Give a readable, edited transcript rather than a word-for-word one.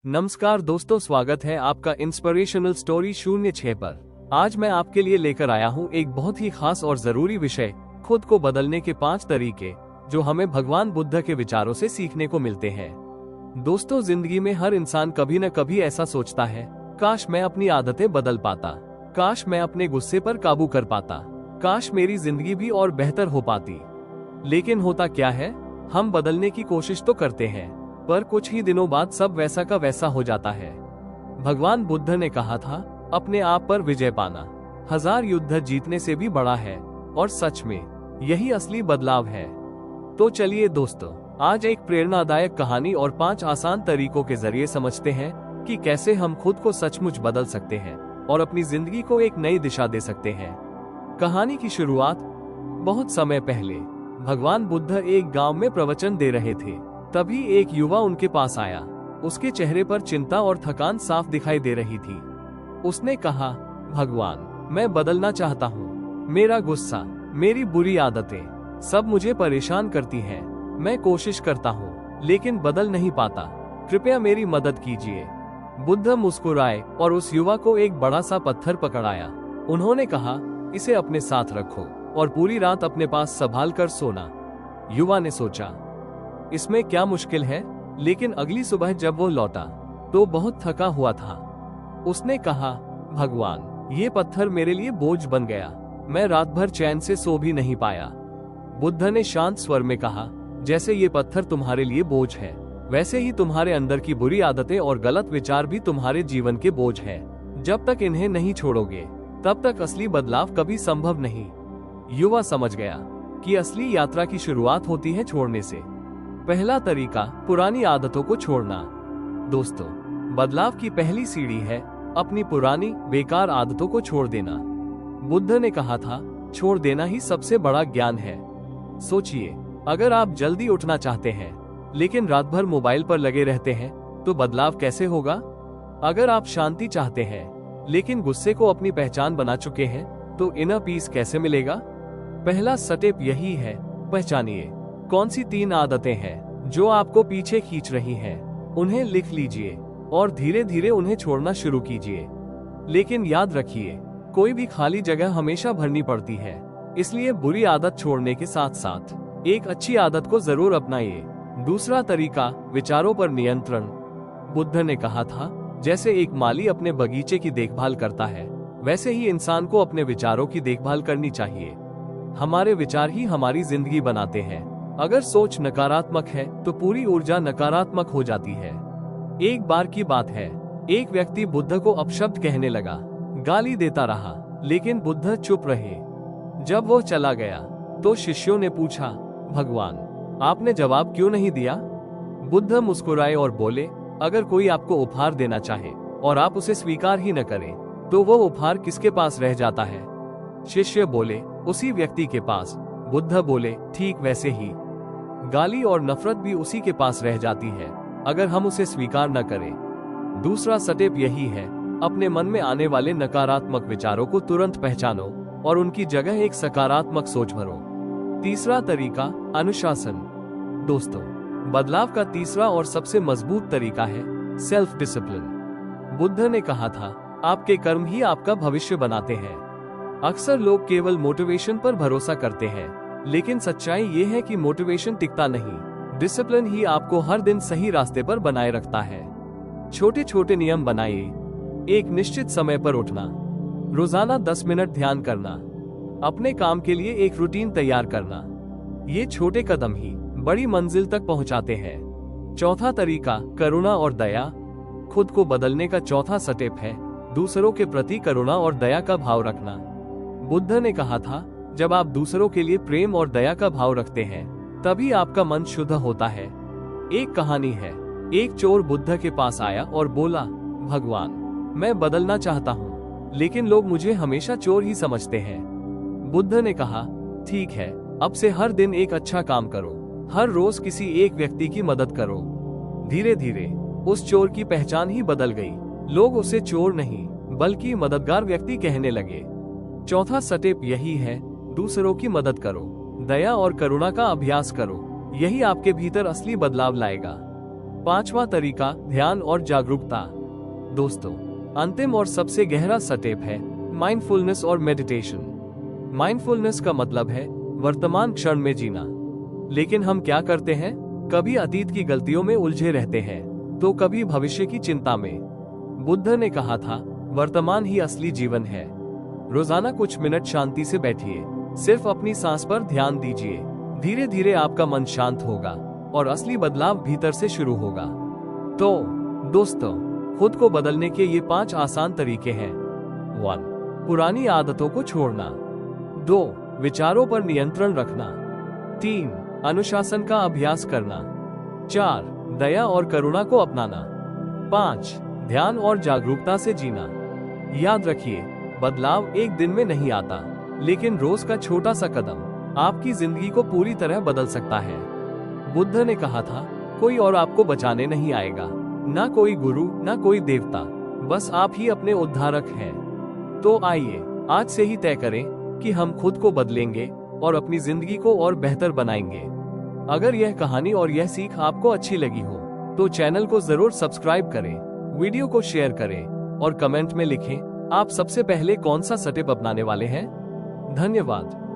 नमस्कार दोस्तों, स्वागत है आपका इंस्पिरेशनल स्टोरी 06 पर। आज मैं आपके लिए लेकर आया हूँ एक बहुत ही खास और जरूरी विषय, खुद को बदलने के 5 तरीके जो हमें भगवान बुद्ध के विचारों से सीखने को मिलते हैं। दोस्तों, जिंदगी में हर इंसान कभी न कभी ऐसा सोचता है, काश मैं अपनी आदतें बदल पाता, काश मैं अपने गुस्से पर काबू कर पाता, काश मेरी जिंदगी भी और बेहतर हो पाती। लेकिन होता क्या है, हम बदलने की कोशिश तो करते हैं, पर कुछ ही दिनों बाद सब वैसा का वैसा हो जाता है। भगवान बुद्ध ने कहा था, अपने आप पर विजय पाना 1000 युद्ध जीतने से भी बड़ा है, और सच में यही असली बदलाव है। तो चलिए दोस्तों, आज एक प्रेरणादायक कहानी और 5 आसान तरीकों के जरिए समझते हैं कि कैसे हम खुद को सचमुच बदल सकते हैं और अपनी जिंदगी को एक नई दिशा दे सकते हैं। कहानी की शुरुआत बहुत समय पहले भगवान बुद्ध एक गांव में प्रवचन दे रहे थे। तभी एक युवा उनके पास आया। उसके चेहरे पर चिंता और थकान साफ दिखाई दे रही थी। उसने कहा, भगवान, मैं बदलना चाहता हूँ। मेरा गुस्सा, मेरी बुरी आदतें सब मुझे परेशान करती हैं। मैं कोशिश करता हूँ लेकिन बदल नहीं पाता। कृपया मेरी मदद कीजिए। बुद्ध मुस्कुराए और उस युवा को एक बड़ा सा पत्थर पकड़ाया। उन्होंने कहा, इसे अपने साथ रखो और पूरी रात अपने पास संभाल कर सोना। युवा ने सोचा, इसमें क्या मुश्किल है, लेकिन अगली सुबह जब वो लौटा तो बहुत थका हुआ था। उसने कहा, भगवान, ये पत्थर मेरे लिए बोझ बन गया। मैं रात भर चैन से सो भी नहीं पाया। बुद्ध ने शांत स्वर में कहा, जैसे ये पत्थर तुम्हारे लिए बोझ है, वैसे ही तुम्हारे अंदर की बुरी आदतें और गलत विचार भी तुम्हारे जीवन के बोझ है। जब तक इन्हें नहीं छोड़ोगे, तब तक असली बदलाव कभी संभव नहीं। युवा समझ गया कि असली यात्रा की शुरुआत होती है छोड़ने से। पहला तरीका, पुरानी आदतों को छोड़ना। दोस्तों, बदलाव की पहली सीढ़ी है अपनी पुरानी बेकार आदतों को छोड़ देना। बुद्ध ने कहा था, छोड़ देना ही सबसे बड़ा ज्ञान है। सोचिए, अगर आप जल्दी उठना चाहते हैं लेकिन रात भर मोबाइल पर लगे रहते हैं तो बदलाव कैसे होगा? अगर आप शांति चाहते हैं लेकिन गुस्से को अपनी पहचान बना चुके हैं तो इनर पीस कैसे मिलेगा? पहला स्टेप यही है, पहचानिए कौन सी 3 आदतें हैं जो आपको पीछे खींच रही हैं। उन्हें लिख लीजिए और धीरे धीरे उन्हें छोड़ना शुरू कीजिए। लेकिन याद रखिए, कोई भी खाली जगह हमेशा भरनी पड़ती है, इसलिए बुरी आदत छोड़ने के साथ साथ एक अच्छी आदत को जरूर अपनाइए। दूसरा तरीका, विचारों पर नियंत्रण। बुद्ध ने कहा था, जैसे एक माली अपने बगीचे की देखभाल करता है, वैसे ही इंसान को अपने विचारों की देखभाल करनी चाहिए। हमारे विचार ही हमारी जिंदगी बनाते हैं। अगर सोच नकारात्मक है तो पूरी ऊर्जा नकारात्मक हो जाती है। एक बार की बात है, एक व्यक्ति बुद्ध को अपशब्द कहने लगा, गाली देता रहा, लेकिन बुद्ध चुप रहे। जब वो चला गया तो शिष्यों ने पूछा, भगवान, आपने जवाब क्यों नहीं दिया? बुद्ध मुस्कुराए और बोले, अगर कोई आपको उपहार देना चाहे और आप उसे स्वीकार ही न करें तो वो उपहार किसके पास रह जाता है? शिष्य बोले, उसी व्यक्ति के पास। बुद्ध बोले, ठीक वैसे ही गाली और नफरत भी उसी के पास रह जाती है अगर हम उसे स्वीकार न करें। दूसरा स्टेप यही है, अपने मन में आने वाले नकारात्मक विचारों को तुरंत पहचानो और उनकी जगह एक सकारात्मक सोच भरो। तीसरा तरीका, अनुशासन। दोस्तों, बदलाव का तीसरा और सबसे मजबूत तरीका है सेल्फ डिसिप्लिन। बुद्ध ने कहा था, आपके कर्म ही आपका भविष्य बनाते हैं। अक्सर लोग केवल मोटिवेशन पर भरोसा करते हैं, लेकिन सच्चाई ये है कि मोटिवेशन टिकता नहीं, डिसिप्लिन ही आपको हर दिन सही रास्ते पर बनाए रखता है। छोटे छोटे नियम बनाइए। एक निश्चित समय पर उठना, रोजाना 10 मिनट ध्यान करना, अपने काम के लिए एक रूटीन तैयार करना। ये छोटे कदम ही बड़ी मंजिल तक पहुंचाते हैं। चौथा तरीका, करुणा और दया। खुद को बदलने का चौथा स्टेप है दूसरों के प्रति करुणा और दया का भाव रखना। बुद्ध ने कहा था, जब आप दूसरों के लिए प्रेम और दया का भाव रखते हैं तभी आपका मन शुद्ध होता है। एक कहानी है, एक चोर बुद्ध के पास आया और बोला, भगवान, मैं बदलना चाहता हूँ लेकिन लोग मुझे हमेशा चोर ही समझते हैं। बुद्ध ने कहा, ठीक है, अब से हर दिन एक अच्छा काम करो, हर रोज किसी एक व्यक्ति की मदद करो। धीरे धीरे उस चोर की पहचान ही बदल गई। लोग उसे चोर नहीं बल्कि मददगार व्यक्ति कहने लगे। चौथा स्टेप यही है, दूसरों की मदद करो, दया और करुणा का अभ्यास करो। यही आपके भीतर असली बदलाव लाएगा। पांचवा तरीका, ध्यान और जागरूकता। दोस्तों, अंतिम और सबसे गहरा स्टेप है माइंडफुलनेस और मेडिटेशन। माइंडफुलनेस का मतलब है वर्तमान क्षण में जीना। लेकिन हम क्या करते हैं? कभी अतीत की गलतियों में उलझे रहते हैं, तो कभी भविष्य की चिंता में। बुद्ध ने कहा था, वर्तमान ही असली जीवन है। रोजाना कुछ मिनट शांति से बैठिए, सिर्फ अपनी सांस पर ध्यान दीजिए। धीरे धीरे आपका मन शांत होगा और असली बदलाव भीतर से शुरू होगा। तो दोस्तों, खुद को बदलने के ये 5 आसान तरीके हैं। 1. पुरानी आदतों को छोड़ना। 2. विचारों पर नियंत्रण रखना। 3. अनुशासन का अभ्यास करना। 4. दया और करुणा को अपनाना। 5. ध्यान और जागरूकता से जीना। याद रखिए, बदलाव एक दिन में नहीं आता, लेकिन रोज का छोटा सा कदम आपकी जिंदगी को पूरी तरह बदल सकता है। बुद्ध ने कहा था, कोई और आपको बचाने नहीं आएगा, ना कोई गुरु, ना कोई देवता, बस आप ही अपने उद्धारक हैं। तो आइए आज से ही तय करें कि हम खुद को बदलेंगे और अपनी जिंदगी को और बेहतर बनाएंगे। अगर यह कहानी और यह सीख आपको अच्छी लगी हो, तो चैनल को जरूर सब्सक्राइब करें, वीडियो को शेयर करें और कमेंट में लिखें आप सबसे पहले कौन सा स्टेप अपनाने वाले हैं। धन्यवाद।